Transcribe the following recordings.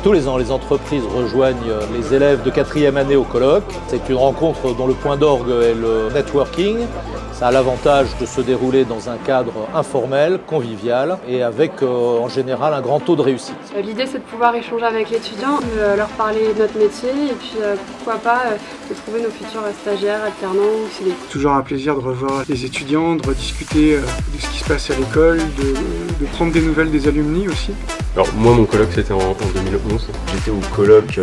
Tous les ans, les entreprises rejoignent les élèves de 4e année au colloque. C'est une rencontre dont le point d'orgue est le networking. Ça a l'avantage de se dérouler dans un cadre informel, convivial et avec en général un grand taux de réussite. L'idée, c'est de pouvoir échanger avec l'étudiant, de leur parler de notre métier et puis pourquoi pas de trouver nos futurs stagiaires, alternants ou CDI. Toujours un plaisir de revoir les étudiants, de rediscuter de ce qui se passe à l'école, de prendre des nouvelles des alumni aussi. Alors moi mon colloque c'était en 2011. J'étais au colloque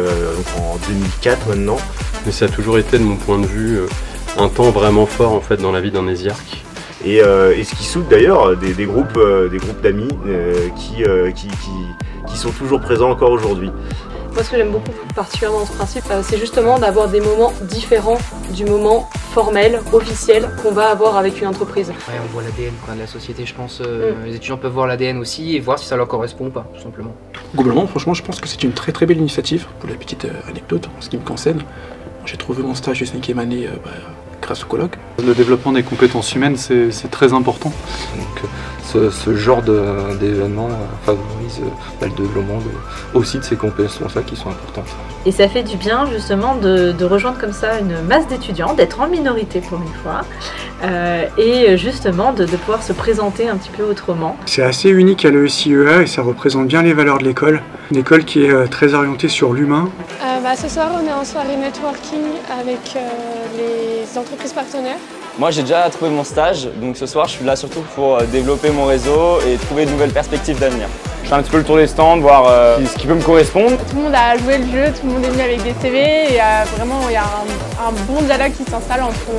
en 2004 maintenant. Mais ça a toujours été de mon point de vue un temps vraiment fort en fait dans la vie d'un ESIARC. Et ce qui soude d'ailleurs des groupes d'amis qui sont toujours présents encore aujourd'hui. Moi ce que j'aime beaucoup particulièrement dans ce principe, c'est justement d'avoir des moments différents du moment formel, officiel qu'on va avoir avec une entreprise. Ouais, on voit l'ADN de la société, je pense. Les étudiants peuvent voir l'ADN aussi et voir si ça leur correspond ou pas, tout simplement. Globalement, franchement, je pense que c'est une très très belle initiative. Pour la petite anecdote, en ce qui me concerne, j'ai trouvé mon stage de 5e année grâce au colloque. Le développement des compétences humaines, c'est très important. Donc, ce genre d'événement favorise le développement aussi de ces compétences-là qui sont importantes. Et ça fait du bien justement de rejoindre comme ça une masse d'étudiants, d'être en minorité pour une fois, et justement de pouvoir se présenter un petit peu autrement. C'est assez unique à l'ESIEA et ça représente bien les valeurs de l'école. Une école qui est très orientée sur l'humain. Ce soir, on est en soirée networking avec les entreprises partenaires. Moi j'ai déjà trouvé mon stage, donc ce soir je suis là surtout pour développer mon réseau et trouver de nouvelles perspectives d'avenir. Je fais un petit peu le tour des stands, voir ce qui peut me correspondre. Tout le monde a joué le jeu, tout le monde est venu avec des CV et vraiment il y a un bon dialogue qui s'installe entre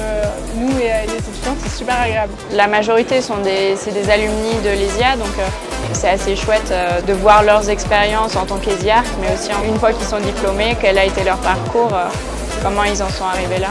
nous et les étudiants, c'est super agréable. La majorité c'est des alumni de l'ESIA, donc c'est assez chouette de voir leurs expériences en tant qu'ESIARC, mais aussi une fois qu'ils sont diplômés, quel a été leur parcours, comment ils en sont arrivés là.